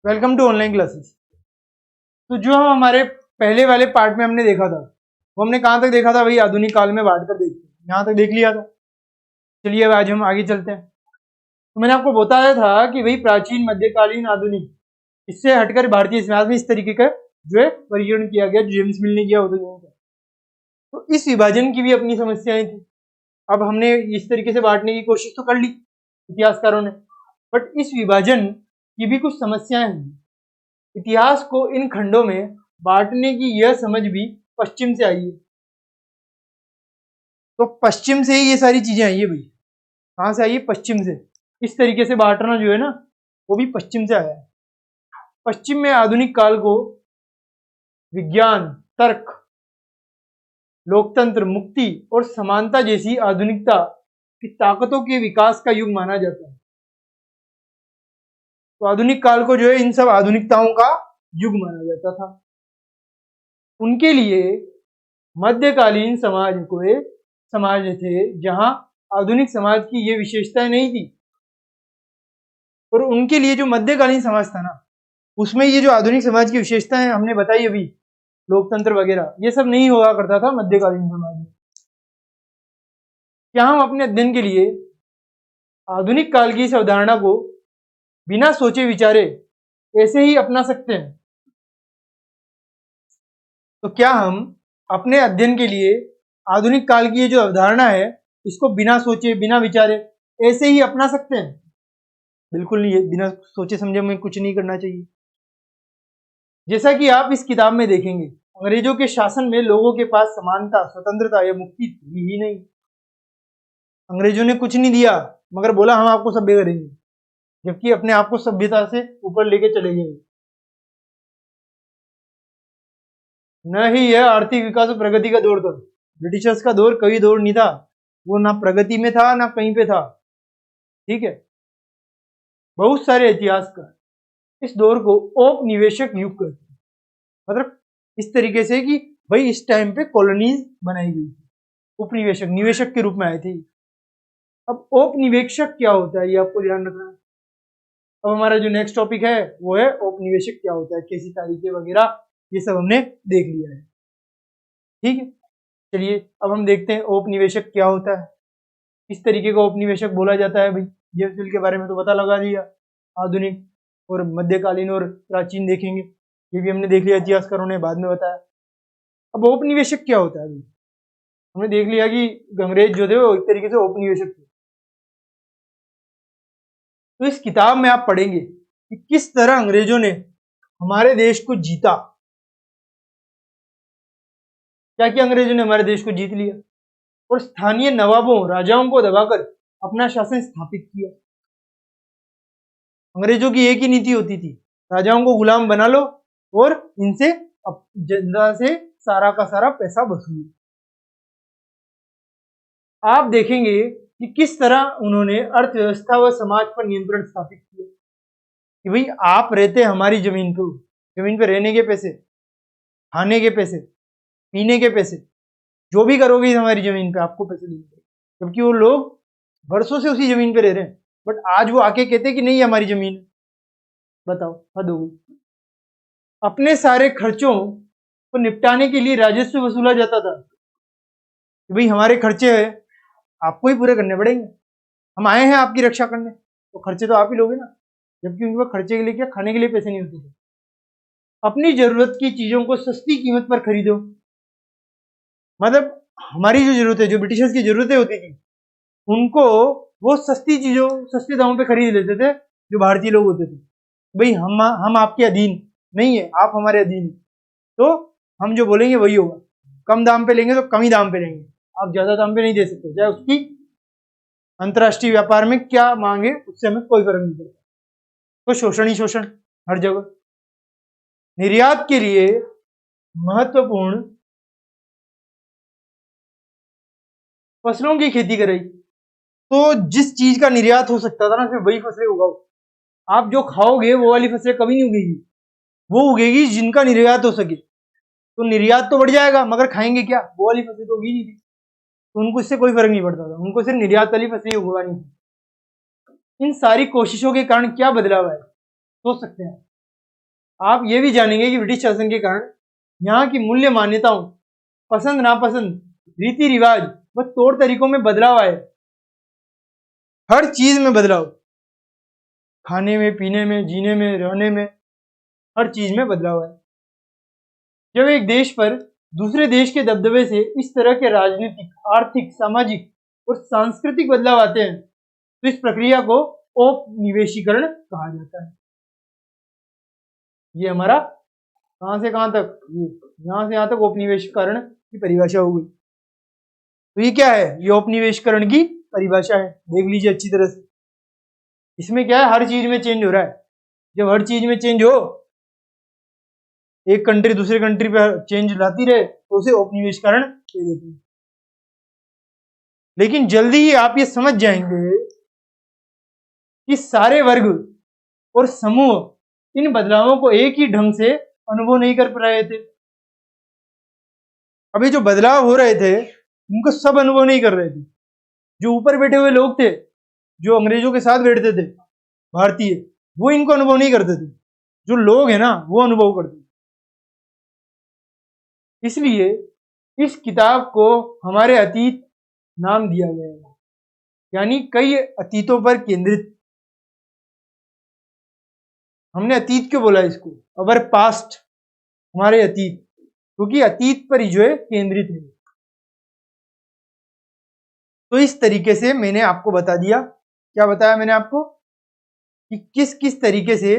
Welcome to online classes. तो जो हम हमारे पहले वाले पार्ट में हमने देखा था, वो हमने कहाँ तक देखा था भाई? आधुनिक काल में बांट कर देखते हैं, यहाँ तक देख लिया था। चलिए अब आज हम आगे चलते हैं। तो मैंने आपको बताया था कि भाई प्राचीन, मध्यकालीन, आधुनिक, इससे हटकर भारतीय इतिहास में इस तरीके का जो है वर्गीकरण किया गया, जो जेम्स मिल ने किया होता है। तो इस विभाजन की भी अपनी समस्याएं थी। अब हमने इस तरीके से बांटने की कोशिश तो कर ली इतिहासकारों ने, बट इस विभाजन की भी कुछ समस्याएं हैं। इतिहास को इन खंडों में बांटने की यह समझ भी पश्चिम से आई है। तो पश्चिम से ही ये सारी चीजें आई है भाई। कहां से आई है? पश्चिम से। इस तरीके से बांटना जो है ना, वो भी पश्चिम से आया है। पश्चिम में आधुनिक काल को विज्ञान, तर्क, लोकतंत्र, मुक्ति और समानता जैसी आधुनिकता की ताकतों के विकास का युग माना जाता है। तो आधुनिक काल को जो है इन सब आधुनिकताओं का युग माना जाता था। उनके लिए मध्यकालीन समाज थे जहां आधुनिक समाज की ये विशेषताएं नहीं थी। और उनके लिए जो मध्यकालीन समाज था ना, उसमें ये जो आधुनिक समाज की विशेषताएं हमने बताई अभी, लोकतंत्र वगैरह, ये सब नहीं हुआ करता था मध्यकालीन समाज में। क्या हम अपने अध्ययन के लिए आधुनिक काल की इस अवधारणा को बिना सोचे विचारे ऐसे ही अपना सकते हैं? तो क्या हम अपने अध्ययन के लिए आधुनिक काल की ये जो अवधारणा है, इसको बिना सोचे, बिना विचारे ऐसे ही अपना सकते हैं? बिल्कुल नहीं है। बिना सोचे समझे हमें कुछ नहीं करना चाहिए। जैसा कि आप इस किताब में देखेंगे, अंग्रेजों के शासन में लोगों के पास समानता, स्वतंत्रता या मुक्ति थी ही नहीं। अंग्रेजों ने कुछ नहीं दिया, मगर बोला हम आपको सभ्य करेंगे, जबकि अपने आप को सभ्यता से ऊपर लेके चले गए। न ही यह आर्थिक विकास और प्रगति का दौर था। ब्रिटिशर्स का दौर कभी दौर नहीं था, वो ना प्रगति में था ना कहीं पे था। ठीक है। बहुत सारे इतिहासकार इस दौर को औपनिवेशिक युग कहते हैं। मतलब इस तरीके से कि भाई इस टाइम पे कॉलोनीज बनाई गई थी, उपनिवेशक, निवेशक के रूप में आए थे। अब औपनिवेशक क्या होता है, ये आपको ध्यान रखना है। अब हमारा जो नेक्स्ट टॉपिक है वो है औपनिवेशिक क्या होता है, कैसी तारीखें वगैरह, ये सब हमने देख लिया है। ठीक है। चलिए अब हम देखते हैं औपनिवेशक क्या होता है, किस तरीके का औपनिवेशक बोला जाता है। भाई जेम्स मिल के बारे में तो पता लगा दिया, आधुनिक और मध्यकालीन और प्राचीन देखेंगे, ये भी हमने देख लिया, इतिहासकारों ने बाद में बताया। अब औपनिवेशिक क्या होता है? भाई हमने देख लिया कि अंग्रेज जो थे वो एक तरीके से औपनिवेशिक थे। तो इस किताब में आप पढ़ेंगे कि किस तरह अंग्रेजों ने हमारे देश को जीता। क्या किया अंग्रेजों ने? हमारे देश को जीत लिया और स्थानीय नवाबों, राजाओं को दबाकर अपना शासन स्थापित किया। अंग्रेजों की एक ही नीति होती थी, राजाओं को गुलाम बना लो और इनसे जनता से सारा का सारा पैसा वसूलो। आप देखेंगे कि किस तरह उन्होंने अर्थव्यवस्था व समाज पर नियंत्रण स्थापित किया कि भाई आप रहते हमारी जमीन पे रहने के पैसे, खाने के पैसे, पीने के पैसे, जो भी करोगे हमारी जमीन पे आपको पैसे देंगे। जबकि वो लोग बरसों से उसी जमीन पे रह रहे हैं, बट आज वो आके कहते कि नहीं हमारी जमीन है। बताओ, हद हो गई। अपने सारे खर्चों को निपटाने के लिए राजस्व वसूला जाता था कि भाई हमारे खर्चे हैं, आपको ही पूरे करने पड़ेंगे, हम आए हैं आपकी रक्षा करने, तो खर्चे तो आप ही लोगे ना। जबकि उनके पास खर्चे के लिए क्या, खाने के लिए पैसे नहीं होते थे। अपनी जरूरत की चीजों को सस्ती कीमत पर खरीदो। मतलब हमारी जो जरूरत है, जो ब्रिटिशर्स की जरूरतें होती थी, उनको वो सस्ती चीजों, सस्ते दामों पे खरीद लेते थे जो भारतीय लोग होते थे। भाई हम आपके अधीन नहीं है, आप हमारे अधीन है, तो हम जो बोलेंगे वही होगा। कम दाम पे लेंगे तो कम ही दाम पे लेंगे, आप ज्यादा दाम पे नहीं दे सकते, चाहे उसकी अंतर्राष्ट्रीय व्यापार में क्या मांगे उससे हमें कोई फर्क नहीं पड़ता। तो शोषण ही शोषण हर जगह। निर्यात के लिए महत्वपूर्ण फसलों की खेती कराई। तो जिस चीज का निर्यात हो सकता था ना, सिर्फ वही फसलें उगाओ। आप जो खाओगे वो वाली फसलें कभी नहीं उगेगी, वो उगेगी जिनका निर्यात हो सके। तो निर्यात तो बढ़ जाएगा, मगर खाएंगे क्या? वो वाली फसलें तो उगी नहीं थी, तो उनको इससे कोई फर्क नहीं पड़ता था, उनको सिर्फ निर्यात वाली फसलें उगवानी थी। इन सारी कोशिशों के कारण क्या बदलाव है, सोच सकते हैं? आप ये भी जानेंगे कि ब्रिटिश शासन के कारण यहाँ की मूल्य मान्यताओं, पसंद नापसंद, रीति रिवाज व तौर तरीकों में बदलाव आए। हर चीज में बदलाव, खाने में, पीने में, जीने में, रहने में, हर चीज में बदलाव आए। जब एक देश पर दूसरे देश के दबदबे से इस तरह के राजनीतिक, आर्थिक, सामाजिक और सांस्कृतिक बदलाव आते हैं तो इस प्रक्रिया को औपनिवेशीकरण कहा जाता है। ये हमारा कहां से कहां तक, यहां से यहां तक औपनिवेशीकरण की परिभाषा हो गई। तो ये क्या है? ये औपनिवेशीकरण की परिभाषा है, देख लीजिए अच्छी तरह से। इसमें क्या है, हर चीज में चेंज हो रहा है। जब हर चीज में चेंज हो, एक कंट्री दूसरे कंट्री पे चेंज लाती रहे तो उसे औपनिवेशीकरण कह देते हैं। लेकिन जल्दी ही आप ये समझ जाएंगे कि सारे वर्ग और समूह इन बदलावों को एक ही ढंग से अनुभव नहीं कर पा रहे थे। अभी जो बदलाव हो रहे थे उनको सब अनुभव नहीं कर रहे थे। जो ऊपर बैठे हुए लोग थे, जो अंग्रेजों के साथ बैठते थे भारतीय, वो इनको अनुभव नहीं करते थे। जो लोग हैं ना, वो अनुभव करते थे। इसलिए इस किताब को हमारे अतीत नाम दिया गया है, यानी कई अतीतों पर केंद्रित। हमने अतीत क्यों बोला इसको? अवर पास्ट, हमारे अतीत, क्योंकि अतीत पर ही जो है केंद्रित है। तो इस तरीके से मैंने आपको बता दिया। क्या बताया मैंने आपको? कि किस किस तरीके से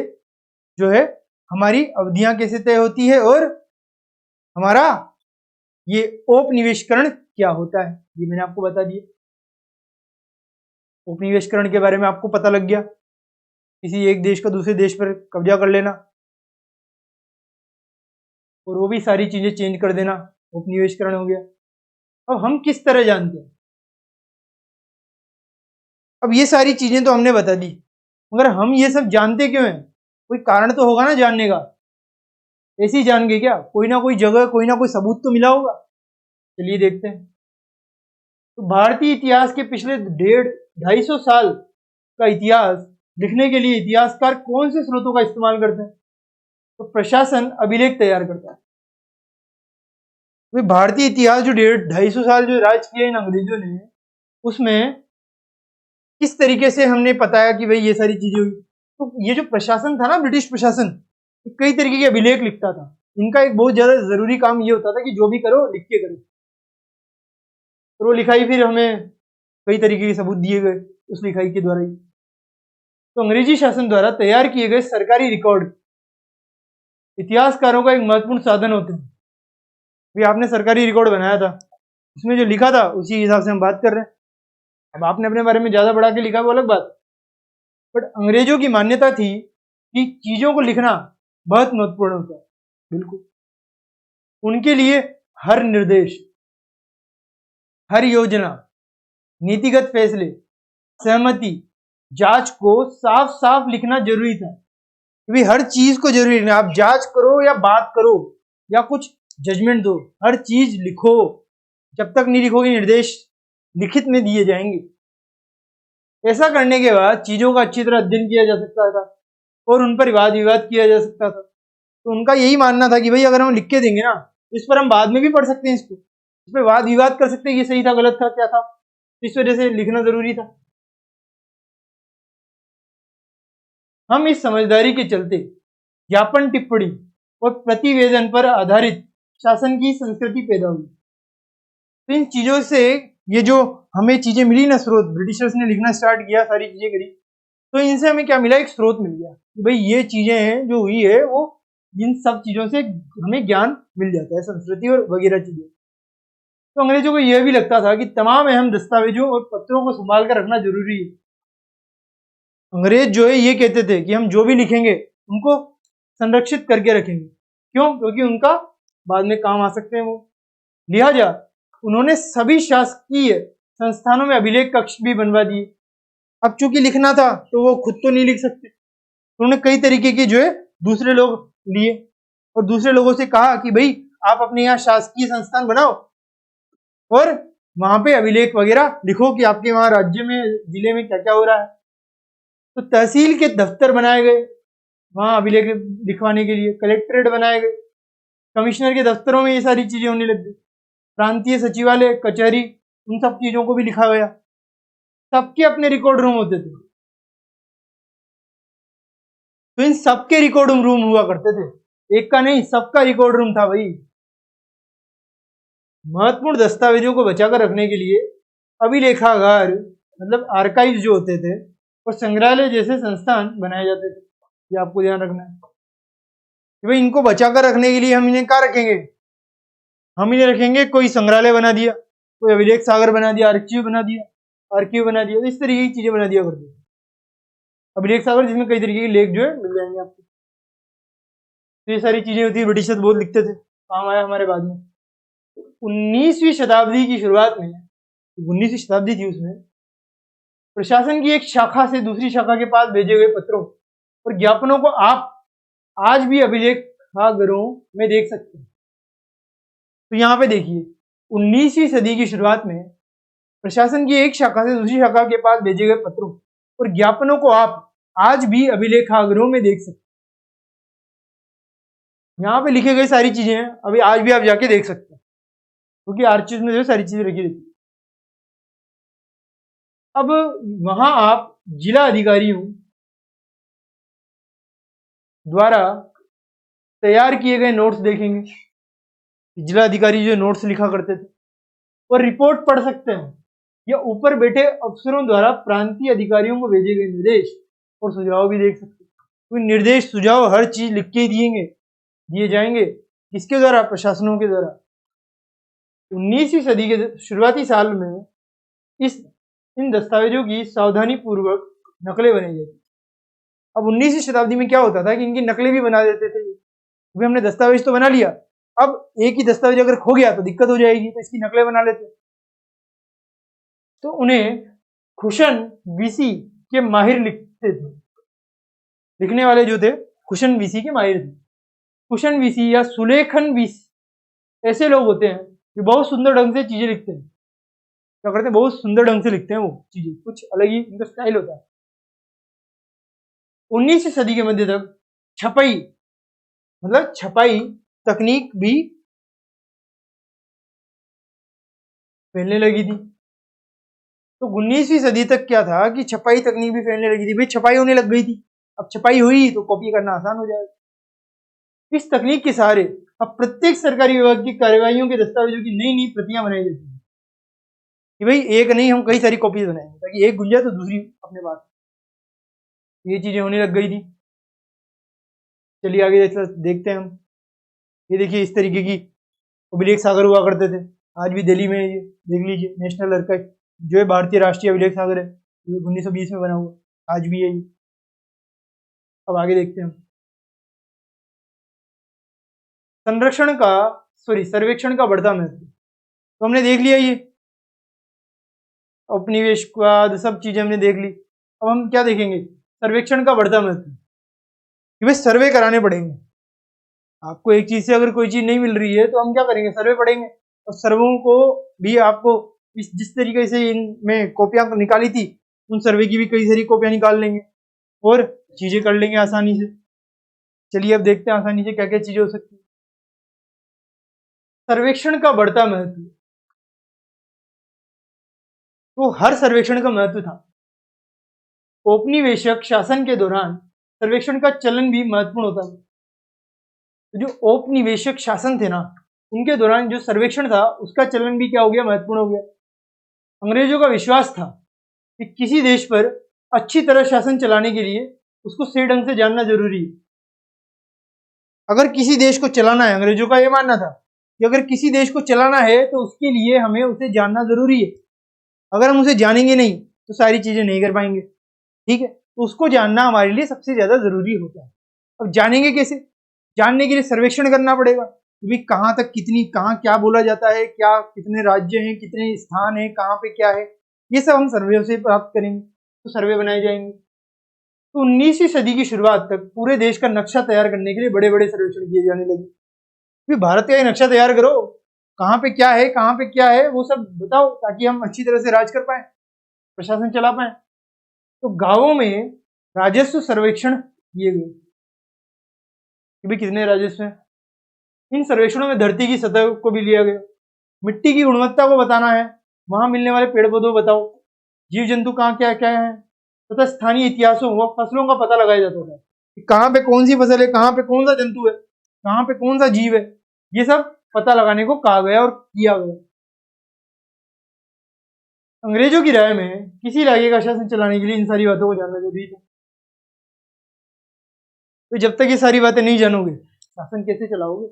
जो है हमारी अवधियां कैसे तय होती है और हमारा ये औपनिवेशीकरण क्या होता है, ये मैंने आपको बता दिया। औपनिवेशीकरण के बारे में आपको पता लग गया, किसी एक देश का दूसरे देश पर कब्जा कर लेना और वो भी सारी चीजें चेंज कर देना, औपनिवेशीकरण हो गया। अब हम किस तरह जानते हैं? अब ये सारी चीजें तो हमने बता दी, मगर हम ये सब जानते क्यों हैं? कोई कारण तो होगा ना जानने का। ऐसे ही जान गए क्या? कोई ना कोई जगह, कोई ना कोई सबूत तो मिला होगा। चलिए देखते हैं। तो भारतीय इतिहास के पिछले 150-250 साल का इतिहास लिखने के लिए इतिहासकार कौन से स्रोतों का इस्तेमाल करते हैं? तो प्रशासन अभिलेख तैयार करता है। तो भारतीय इतिहास जो 150-250 साल जो राज किया इन अंग्रेजों ने, उसमें किस तरीके से हमने बताया कि भाई ये सारी चीजें हुई। तो ये जो प्रशासन था ना, ब्रिटिश प्रशासन, कई तरीके के अभिलेख लिखता था। इनका एक बहुत ज्यादा जरूरी काम ये होता था कि जो भी करो लिख के करो। और वो लिखाई फिर हमें कई तरीके के सबूत दिए गए उस लिखाई के द्वारा ही। तो अंग्रेजी शासन द्वारा तैयार किए गए सरकारी रिकॉर्ड इतिहासकारों का एक महत्वपूर्ण साधन होते हैं। भी आपने सरकारी रिकॉर्ड बनाया था, उसमें जो लिखा था उसी हिसाब से हम बात कर रहे हैं। अब आपने अपने बारे में ज्यादा बढ़ा के लिखा वो अलग बात, बट अंग्रेजों की मान्यता थी कि चीजों को लिखना बहुत महत्वपूर्ण होता है। बिल्कुल, उनके लिए हर निर्देश, हर योजना, नीतिगत फैसले, सहमति, जांच को साफ साफ लिखना जरूरी था। क्योंकि हर चीज को जरूरी है, आप जांच करो या बात करो या कुछ जजमेंट दो, हर चीज लिखो। जब तक नहीं लिखोगे निर्देश लिखित में दिए जाएंगे। ऐसा करने के बाद चीजों का अच्छी तरह अध्ययन किया जा सकता था और उन पर वाद विवाद किया जा सकता था। तो उनका यही मानना था कि भाई अगर हम लिख के देंगे ना, इस पर हम बाद में भी पढ़ सकते हैं, इसको इस पर वाद विवाद कर सकते हैं, ये सही था गलत था क्या था। इस वजह से लिखना जरूरी था। हम इस समझदारी के चलते ज्ञापन, टिप्पणी और प्रतिवेदन पर आधारित शासन की संस्कृति पैदा हुई। तो इन चीजों से ये जो हमें चीजें मिली ना, स्रोत, ब्रिटिशर्स ने लिखना स्टार्ट किया, सारी चीजें करी, तो इनसे हमें क्या मिला? एक स्रोत मिल गया कि भाई ये चीजें हैं जो हुई है, वो इन सब चीजों से हमें ज्ञान मिल जाता है, संस्कृति और वगैरह चीजें। तो अंग्रेजों को यह भी लगता था कि तमाम अहम दस्तावेजों और पत्रों को संभाल कर रखना जरूरी है। अंग्रेज जो है ये कहते थे कि हम जो भी लिखेंगे उनको संरक्षित करके रखेंगे। क्यों? क्योंकि उनका बाद में काम आ सकते हैं वो। लिहाजा उन्होंने सभी शासकीय संस्थानों में अभिलेख कक्ष भी बनवा दिए। अब चूंकि लिखना था तो वो खुद तो नहीं लिख सकते, तो उन्होंने कई तरीके के जो है दूसरे लोग लिए और दूसरे लोगों से कहा कि भाई आप अपने यहाँ शासकीय संस्थान बनाओ और वहां पे अभिलेख वगैरह लिखो कि आपके वहां राज्य में, जिले में क्या क्या हो रहा है। तो तहसील के दफ्तर बनाए गए वहां अभिलेख लिखवाने के लिए कलेक्ट्रेट बनाए गए, कमिश्नर के दफ्तरों में ये सारी चीजें होने लग गई, प्रांतीय सचिवालय, कचहरी, उन सब चीजों को भी लिखा गया। सबके अपने रिकॉर्ड रूम होते थे, तो इन सबके रिकॉर्ड रूम हुआ करते थे, एक का नहीं, सबका रिकॉर्ड रूम था भाई। महत्वपूर्ण दस्तावेजों को बचाकर रखने के लिए अभिलेखागार मतलब आर्काइव जो होते थे और संग्रहालय जैसे संस्थान बनाए जाते थे। ये आपको ध्यान रखना है कि भाई इनको बचाकर रखने के लिए हम इन्हें कहाँ रखेंगे, हम इन्हें रखेंगे, कोई संग्रहालय बना दिया, कोई अभिलेख सागर बना दिया, आर्किव बना दिया, तो इस तरीके की चीजें बना दिया करते थे। अभिलेख सागर जिसमें कई तरीके के लेख जो है मिल जाएंगे आपको। तो ये सारी चीजें होती है, ब्रिटिशर्स बहुत लिखते थे, काम आया हमारे बाद में। 19वीं शताब्दी की शुरुआत में, 19वीं शताब्दी थी, उसमें प्रशासन की एक शाखा से दूसरी शाखा के पास भेजे हुए पत्रों और ज्ञापनों को आप आज भी अभिलेखागारों में देख सकते हैं। तो यहाँ पे देखिए, 19वीं सदी की शुरुआत में प्रशासन की एक शाखा से दूसरी शाखा के पास भेजे गए पत्रों और ज्ञापनों को आप आज भी अभिलेखागारों में देख सकते हैं। यहाँ पे लिखे गए सारी चीजें हैं, अभी आज भी आप जाके देख सकते हैं, क्योंकि आर्चिव्स में जो सारी चीजें रखी रहती है। अब वहां आप जिला अधिकारियों द्वारा तैयार किए गए नोट्स देखेंगे। जिला अधिकारी जो नोट्स लिखा करते थे और रिपोर्ट पढ़ सकते हैं, या ऊपर बैठे अफसरों द्वारा प्रांतीय अधिकारियों को भेजे गए निर्देश और सुझाव भी देख सकते हैं। तो निर्देश सुझाव हर चीज लिख के दिए जाएंगे, किसके द्वारा, प्रशासनों के द्वारा। 19वीं सदी के शुरुआती साल में इन दस्तावेजों की सावधानी पूर्वक नकलें बनाई जाती। अब 19वीं शताब्दी में क्या होता था कि इनकी नकलें भी बना देते थे। अभी हमने दस्तावेज तो बना लिया, अब एक ही दस्तावेज अगर खो गया तो दिक्कत हो जाएगी, तो इसकी नकलें बना लेते। तो उन्हें खुशन वीसी के माहिर लिखते थे, लिखने वाले जो थे खुशन वीसी के माहिर थे। खुशन वीसी या सुलेखन वीसी ऐसे लोग होते हैं जो बहुत सुंदर ढंग से चीजें लिखते हैं। क्या करते हैं, बहुत सुंदर ढंग से लिखते हैं, वो चीजें कुछ अलग ही उनका स्टाइल होता है। 19वीं सदी के मध्य तक छपाई तकनीक भी फैलने लगी थी। तो 19वीं सदी तक क्या था कि छपाई तकनीक भी फैलने लगी थी, भाई छपाई होने लग गई थी। अब छपाई हुई तो कॉपी करना आसान हो जाएगा। इस तकनीक के सहारे अब प्रत्येक सरकारी विभाग की कार्यवाहियों के दस्तावेजों की नई नई प्रतियां बनाई जाती हैं कि भाई एक नहीं, हम कई सारी कॉपीज बनाएंगे, ताकि एक गुंजा तो दूसरी अपने पास। ये चीजें होने लग गई थी। चलिए आगे देखते हैं हम। ये देखिए, इस तरीके की अभिलेख सागर हुआ करते थे, आज भी दिल्ली में। ये देख लीजिए, नेशनल आर्काइव जो है भारतीय राष्ट्रीय अभिलेख सागर है, 1920 में बना हुआ, आज भी है ये। अब आगे देखते हैं हम। सर्वेक्षण का बढ़ता महत्व, तो हमने देख लिया ये औपनिवेशवाद, सब चीजें हमने देख ली। अब हम क्या देखेंगे, सर्वेक्षण का बढ़ता महत्व, कि भाई सर्वे कराने पड़ेंगे। आपको एक चीज से अगर कोई चीज नहीं मिल रही है तो हम क्या करेंगे, सर्वे पढ़ेंगे। और सर्वों को भी आपको जिस तरीके से इनमें कॉपियां निकाली थी, उन सर्वे की भी कई सारी कॉपियां निकाल लेंगे और चीजें कर लेंगे आसानी से। चलिए अब देखते हैं आसानी से क्या क्या चीजें हो सकती है। सर्वेक्षण का बढ़ता महत्व, तो हर सर्वेक्षण का महत्व था। औपनिवेशिक शासन के दौरान सर्वेक्षण का चलन भी महत्वपूर्ण होता है। तो जो औपनिवेशिक शासन थे ना, उनके दौरान जो सर्वेक्षण था उसका चलन भी क्या हो गया, महत्वपूर्ण हो गया। अंग्रेजों का विश्वास था कि किसी देश पर अच्छी तरह शासन चलाने के लिए उसको सही ढंग से जानना जरूरी है। अगर किसी देश को चलाना है, अंग्रेजों का यह मानना था कि अगर किसी देश को चलाना है तो उसके लिए हमें उसे जानना जरूरी है। अगर हम उसे जानेंगे नहीं तो सारी चीजें नहीं कर पाएंगे, ठीक है। तो उसको जानना हमारे लिए सबसे ज्यादा जरूरी होता है। अब जानेंगे कैसे, जानने के लिए सर्वेक्षण करना पड़ेगा कि भाई कहाँ तक कहाँ क्या बोला जाता है, क्या कितने राज्य हैं, कितने स्थान हैं, कहाँ पे क्या है, ये सब हम सर्वे से प्राप्त करेंगे। तो सर्वे बनाए जाएंगे। तो 19वीं सदी की शुरुआत तक पूरे देश का नक्शा तैयार करने के लिए बड़े बड़े सर्वेक्षण किए जाने लगे। फिर भारत का ये नक्शा तैयार करो, कहाँ पे क्या है, कहाँ पे क्या है, वो सब बताओ, ताकि हम अच्छी तरह से राज कर पाए, प्रशासन चला पाए। तो गांवों में राजस्व सर्वेक्षण किए गए। कि भाई कितने राजस्व हैं। इन सर्वेक्षणों में धरती की सतह को भी लिया गया, मिट्टी की गुणवत्ता को बताना है, वहां मिलने वाले पेड़ पौधों बताओ, जीव जंतु कहाँ क्या क्या है, तथा स्थानीय इतिहासों व फसलों का पता लगाया जाता था कि कहाँ पे कौन सी फसल है, कहाँ पे कौन सा जंतु है, कहाँ पे कौन सा जीव है, ये सब पता लगाने को कहा गया और किया गया। अंग्रेजों की राय में किसी इलाके का शासन चलाने के लिए इन सारी बातों को जानना जरूरी था। तो जब तक ये सारी बातें नहीं जानोगे शासन कैसे चलाओगे?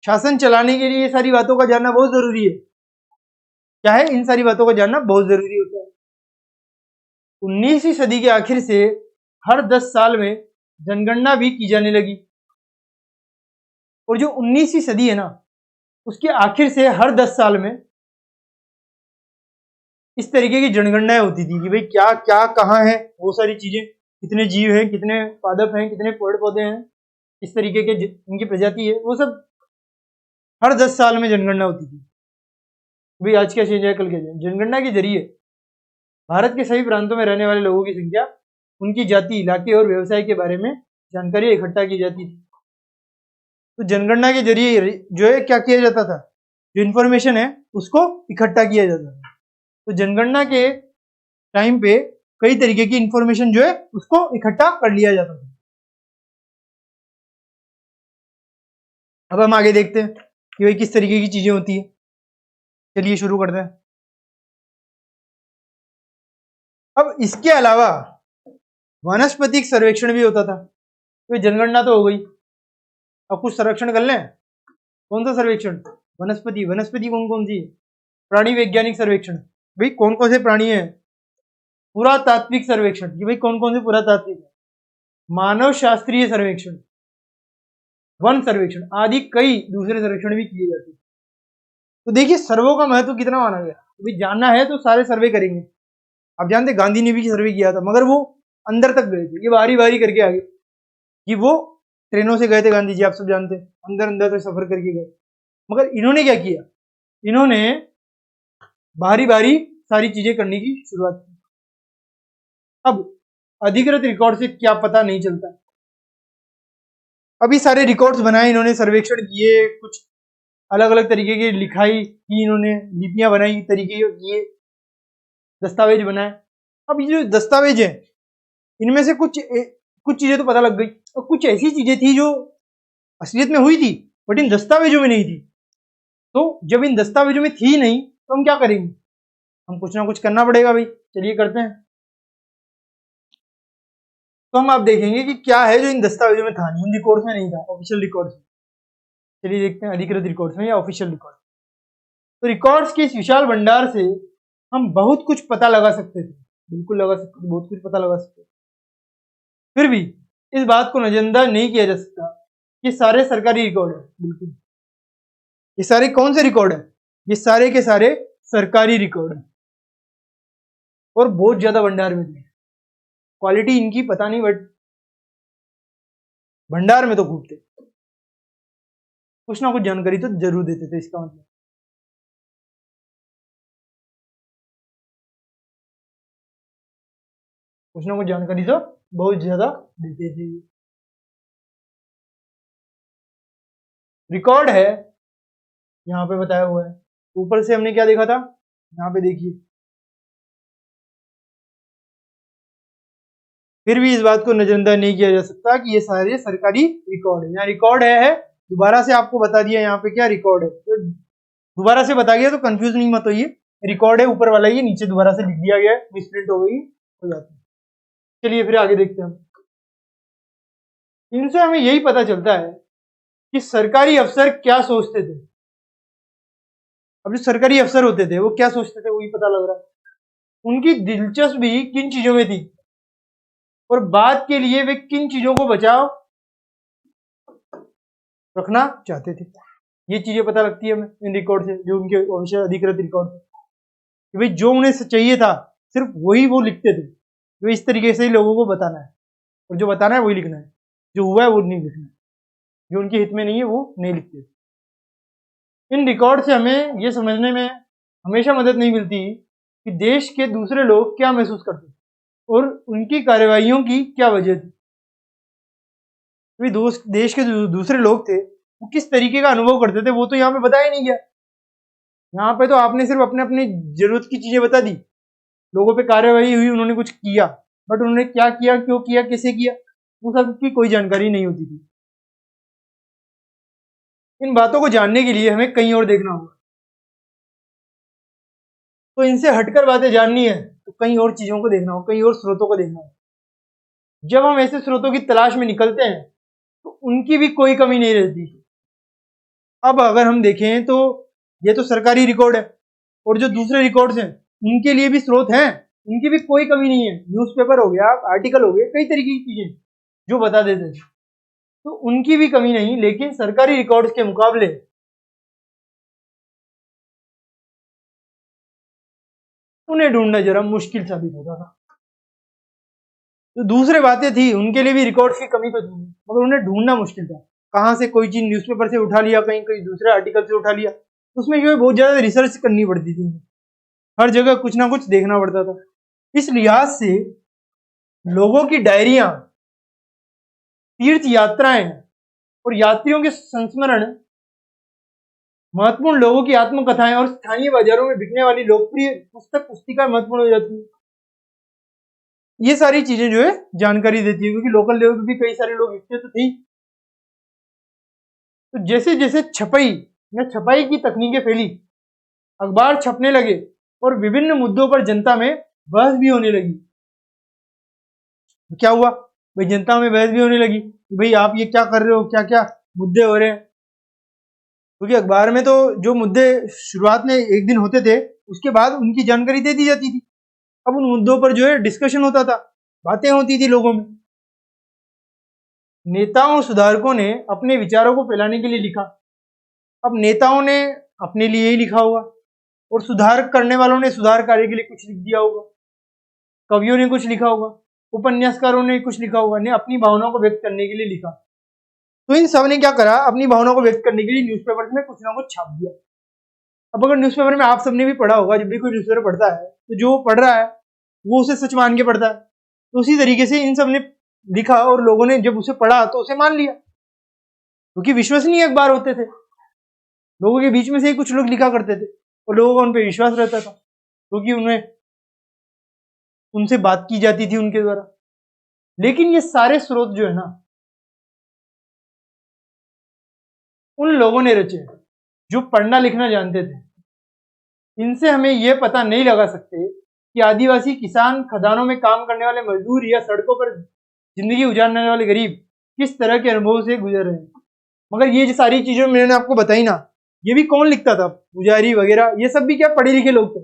शासन चलाने के लिए ये सारी बातों का जानना बहुत जरूरी है। क्या है? इन सारी बातों को जानना बहुत जरूरी होता है। 19वीं सदी के आखिर से हर 10 साल में जनगणना भी की जाने लगी, और जो 19वीं सदी है ना, उसके आखिर से हर 10 साल में इस तरीके की जनगणनाएं होती थी कि भाई क्या क्या कहाँ है, वो सारी चीजें, कितने जीव हैं, कितने पादप हैं, कितने पेड़ पौधे हैं, इस तरीके के इनकी प्रजाति है, वो सब हर 10 साल में जनगणना होती थी। भाई आज क्या चेंज है, कल क्या चेंज। जनगणना के जरिए भारत के सभी प्रांतों में रहने वाले लोगों की संख्या, उनकी जाति, इलाके और व्यवसाय के बारे में जानकारी इकट्ठा की जाती थी। तो जनगणना के जरिए जो है क्या किया जाता था, जो इंफॉर्मेशन है उसको इकट्ठा किया जाता था। तो जनगणना के टाइम पे कई तरीके की इंफॉर्मेशन जो है उसको इकट्ठा कर लिया जाता था। अब हम आगे देखते हैं कि भाई किस तरीके की चीजें होती है। चलिए शुरू करते हैं। अब इसके अलावा वनस्पतिक सर्वेक्षण भी होता था। तो जनगणना तो हो गई, अब कुछ सर्वेक्षण कर लें। कौन सा सर्वेक्षण? वनस्पति। वनस्पति कौन कौन सी? प्राणी वैज्ञानिक सर्वेक्षण, भाई कौन कौन से प्राणी है। पुरातात्विक सर्वेक्षण, कि भाई कौन कौन से पुरातात्विक है। मानव शास्त्रीय सर्वेक्षण, वन सर्वेक्षण आदि कई दूसरे सर्वेक्षण भी किए जाते हैं। तो देखिए सर्वे का महत्व कितना माना गया। भाई जानना है तो सारे सर्वे करेंगे। आप जानते गांधी ने भी सर्वे किया था, मगर वो अंदर तक गए थे, ये बारी बारी करके आगे कि वो ट्रेनों से गए थे गांधी जी, आप सब जानते हैं, अंदर अंदर तक सफर करके गए। मगर इन्होंने क्या किया, इन्होंने बारी बारी सारी चीजें करने की शुरुआत की। अब अधिकृत रिकॉर्ड से क्या पता नहीं चलता। अभी सारे रिकॉर्ड्स बनाए इन्होंने, सर्वेक्षण किए, कुछ अलग अलग तरीके की लिखाई की इन्होंने, लिपियां बनाई, तरीके किए, दस्तावेज बनाए। अब ये जो दस्तावेज है इनमें से कुछ चीजें तो पता लग गई, और कुछ ऐसी चीजें थी जो असलियत में हुई थी बट इन दस्तावेजों में नहीं थी। तो जब इन दस्तावेजों में थी नहीं तो हम क्या करेंगे, हम कुछ ना कुछ करना पड़ेगा भाई। चलिए करते हैं। तो हम आप देखेंगे कि क्या है जो इन दस्तावेजों में था नहीं, इन रिकॉर्ड्स में नहीं था, ऑफिशियल रिकॉर्ड्स में। चलिए देखते हैं अधिकृत रिकॉर्ड्स में या ऑफिशियल रिकॉर्ड। तो रिकॉर्ड्स के इस विशाल भंडार से हम बहुत कुछ पता लगा सकते थे, बिल्कुल लगा सकते थे, बहुत कुछ पता लगा सकते थे। फिर भी इस बात को नजरअंदाज नहीं किया जा सकता कि सारे सरकारी रिकॉर्ड है। बिल्कुल ये सारे कौन से रिकॉर्ड है, ये सारे के सारे सरकारी रिकॉर्ड है, और बहुत ज्यादा भंडार में थे। क्वालिटी इनकी पता नहीं बट भंडार में तो खूब थे, कुछ ना कुछ जानकारी तो जरूर देते थे, इसका मतलब। कुछ ना कुछ जानकारी तो बहुत ज्यादा देते थे। रिकॉर्ड है यहाँ पे बताया हुआ है। ऊपर से हमने क्या देखा था, यहाँ पे देखिए। फिर भी इस बात को नजरअंदाज नहीं किया जा सकता कि ये सारे सरकारी रिकॉर्ड है। यहाँ रिकॉर्ड है, दोबारा से आपको बता दिया यहाँ पे क्या रिकॉर्ड है, तो दोबारा से बता गया तो कंफ्यूज नहीं मत होइए। रिकॉर्ड है ऊपर वाला, ये नीचे दोबारा से लिख दिया गया है, मिसप्रिंट हो गई, हो जाती है। चलिए फिर आगे देखते हैं हम। इनसे हमें यही पता चलता है कि सरकारी अफसर क्या सोचते थे। अब जो सरकारी अफसर होते थे वो क्या सोचते थे वही पता लग रहा है। उनकी दिलचस्पी किन चीजों में थी और बाद के लिए वे किन चीजों को बचाव रखना चाहते थे, ये चीजें पता लगती है हमें इन रिकॉर्ड से, जो उनके ऑफिशियल अधिकृत रिकॉर्ड थे। कि भाई जो उन्हें चाहिए था सिर्फ वही वो लिखते थे। तो इस तरीके से ही लोगों को बताना है, और जो बताना है वही लिखना है, जो हुआ है वो नहीं लिखना है, जो उनके हित में नहीं है वो नहीं लिखते। इन रिकॉर्ड से हमें ये समझने में हमेशा मदद नहीं मिलती कि देश के दूसरे लोग क्या महसूस करते थे और उनकी कार्रवाइयों की क्या वजह थी। अभी देश के दूसरे लोग थे वो किस तरीके का अनुभव करते थे वो तो यहाँ पे बताया नहीं गया। यहाँ पे तो आपने सिर्फ अपने अपनी जरूरत की चीजें बता दी, लोगों पे कार्यवाही हुई, उन्होंने कुछ किया, बट उन्होंने क्या किया, क्यों किया, कैसे किया, वो सब की कोई जानकारी नहीं होती थी। इन बातों को जानने के लिए हमें कहीं और देखना होगा। तो इनसे हटकर बातें जाननी है तो कहीं और चीजों को देखना होगा, कहीं और स्रोतों को देखना होगा। जब हम ऐसे स्रोतों की तलाश में निकलते हैं तो उनकी भी कोई कमी नहीं रहती। अब अगर हम देखें तो ये तो सरकारी रिकॉर्ड है, और जो दूसरे रिकॉर्ड्स हैं उनके लिए भी स्रोत हैं, उनकी भी कोई कमी नहीं है। न्यूज़पेपर हो गया, आर्टिकल हो गए, कई तरीके की चीजें जो बता देते हैं, तो उनकी भी कमी नहीं। लेकिन सरकारी रिकॉर्ड्स के मुकाबले उन्हें ढूंढना जरा मुश्किल साबित होता था। तो दूसरे बातें थी, उनके लिए भी रिकॉर्ड्स की कमी तो थी, मगर उन्हें ढूंढना मुश्किल था। कहाँ से कोई चीज न्यूज़पेपर से उठा लिया, कहीं कोई दूसरे आर्टिकल से उठा लिया, उसमें जो है बहुत ज्यादा रिसर्च करनी पड़ती थी, हर जगह कुछ ना कुछ देखना पड़ता था। इस लिहाज से लोगों की डायरियां, तीर्थ यात्राएं और यात्रियों के संस्मरण, महत्वपूर्ण लोगों की आत्मकथाएं और स्थानीय बाजारों में बिकने वाली लोकप्रिय पुस्तक पुस्तिका महत्वपूर्ण हो जाती है। ये सारी चीजें जो है जानकारी देती है, क्योंकि लोकल लेवल पे भी कई सारे लोग लिखते तो थे। तो जैसे जैसे छपई या छपाई की तकनीकें फैली, अखबार छपने लगे और विभिन्न मुद्दों पर जनता में बहस भी होने लगी। तो क्या हुआ भाई, जनता में बहस भी होने लगी कि भाई आप ये क्या कर रहे हो, क्या क्या मुद्दे हो रहे हैं। क्योंकि अखबार में तो जो मुद्दे शुरुआत में एक दिन होते थे, उसके बाद उनकी जानकारी दे दी जाती थी। अब उन मुद्दों पर जो है डिस्कशन होता था, बातें होती थी लोगों में। नेताओं और सुधारकों ने अपने विचारों को फैलाने के लिए लिखा। अब नेताओं ने अपने लिए ही लिखा होगा, और सुधार करने वालों ने सुधार कार्य के लिए कुछ लिख दिया होगा, कवियों ने कुछ लिखा होगा, उपन्यासकारों ने कुछ लिखा होगा, ने अपनी भावनाओं को व्यक्त करने के लिए लिखा। तो इन सब ने क्या करा, अपनी भावनाओं को व्यक्त करने के लिए न्यूज़पेपर में कुछ ना कुछ छाप दिया। अब अगर न्यूज़पेपर में आप सबने भी पढ़ा होगा, जब भी कोई न्यूज़पेपर पढ़ता है तो जो पढ़ रहा है वो उसे सच मान के पढ़ता है। तो उसी तरीके से इन सब ने लिखा, और लोगों ने जब उसे पढ़ा तो उसे मान लिया, क्योंकि विश्वसनीय अखबार होते थे। लोगों के बीच में से ही कुछ लोग लिखा करते थे और लोगों का उन पर विश्वास रहता था, क्योंकि उन्हें उनसे बात की जाती थी उनके द्वारा। लेकिन ये सारे स्रोत जो है ना, उन लोगों ने रचे जो पढ़ना लिखना जानते थे। इनसे हमें यह पता नहीं लगा सकते कि आदिवासी किसान, खदानों में काम करने वाले मजदूर या सड़कों पर जिंदगी गुजारने वाले गरीब किस तरह के अनुभव से गुजर रहे हैं। मगर ये जो सारी चीजें मैंने आपको बताई ना, ये भी कौन लिखता था, पुजारी वगैरह, ये सब भी क्या पढ़े लिखे लोग थे,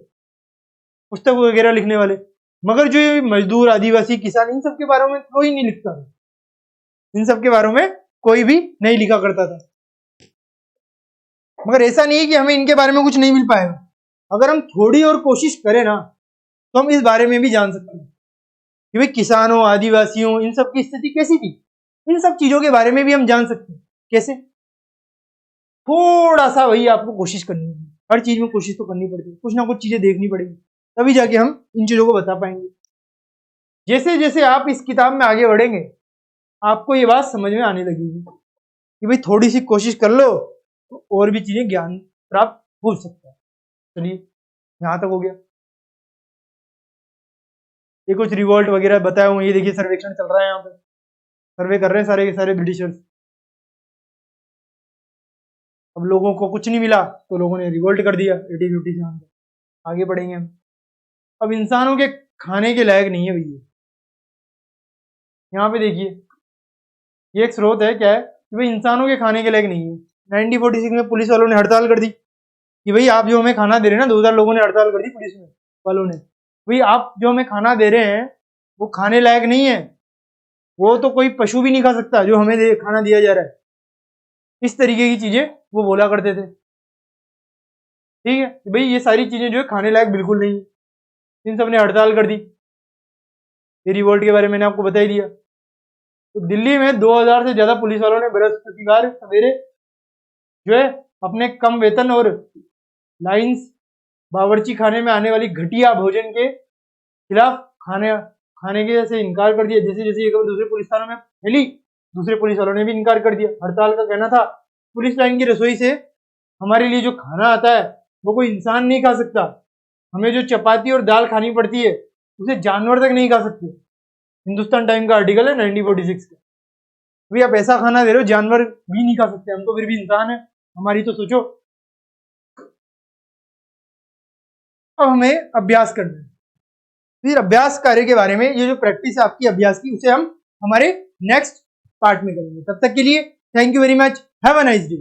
पुस्तक वगैरह लिखने वाले। मगर जो ये मजदूर, आदिवासी, किसान, इन सब के बारे में कोई नहीं लिखता था, इन सब के बारे में कोई भी नहीं लिखा करता था। मगर ऐसा नहीं है कि हमें इनके बारे में कुछ नहीं मिल पाएगा। अगर हम थोड़ी और कोशिश करें ना, तो हम इस बारे में भी जान सकते हैं कि भाई किसानों, आदिवासियों, इन सब की स्थिति कैसी थी। इन सब चीजों के बारे में भी हम जान सकते हैं। कैसे? थोड़ा सा वही आपको कोशिश करनी है, हर चीज में कोशिश तो करनी पड़ती है, कुछ ना कुछ चीजें देखनी पड़ेगी, तभी जाके हम इन चीजों को बता पाएंगे। जैसे जैसे आप इस किताब में आगे बढ़ेंगे, आपको ये बात समझ में आने लगेगी कि भाई थोड़ी सी कोशिश कर लो तो और भी चीजें ज्ञान प्राप्त हो सकता है। चलिए, यहां तक हो गया। ये कुछ रिवोल्ट वगैरह बताया हूँ, ये देखिए सर्वेक्षण चल रहा है, यहाँ पे सर्वे कर रहे हैं सारे के सारे ब्रिटिशर्स। अब लोगों को कुछ नहीं मिला तो लोगों ने रिवोल्ट कर दिया 1857 में। आगे बढ़ेंगे हम। अब इंसानों के खाने के लायक नहीं है भैया। यहाँ पे देखिए, ये एक स्रोत है, क्या है कि भाई इंसानों के खाने के लायक नहीं है। 1946 में पुलिस वालों ने हड़ताल कर दी कि भाई आप जो हमें खाना दे रहे हैं ना, 2000 लोगों ने हड़ताल कर दी पुलिस में वालों ने, भाई आप जो हमें खाना दे रहे हैं वो खाने लायक नहीं है, वो तो कोई पशु भी नहीं खा सकता जो हमें खाना दिया जा रहा है। इस तरीके की चीजें वो बोला करते थे। ठीक है, भाई ये सारी चीजें जो है खाने लायक बिल्कुल नहीं है। इन सब ने हड़ताल कर दी। ये रिवोल्ट के बारे में मैंने आपको बता ही दिया। तो दिल्ली में 2000 से ज्यादा पुलिस वालों ने बृहस्पतिवार सवेरे जो है अपने कम वेतन और लाइंस बावर्ची खाने में आने वाली घटिया भोजन के खिलाफ खाने के से इनकार कर दिया। जैसे जैसे ये खबर दूसरे पुलिस थानों में फैली, दूसरे पुलिस वालों ने भी इनकार कर दिया। हड़ताल का कहना था पुलिस लाइन की रसोई से हमारे लिए जो खाना आता है वो कोई इंसान नहीं खा सकता, हमें जो चपाती और दाल खानी पड़ती है उसे जानवर तक नहीं खा सकते। हिंदुस्तान टाइम का आर्टिकल है 1946 का। भाई आप ऐसा खाना दे रहे हो जानवर भी नहीं खा सकते, हम तो फिर भी इंसान है, हमारी तो सोचो। अब हमें अभ्यास करना है। फिर अभ्यास कार्य के बारे में, ये जो प्रैक्टिस है आपकी अभ्यास की, उसे हम हमारे नेक्स्ट पार्ट में करेंगे। तब तक के लिए thank you very much, have a nice day.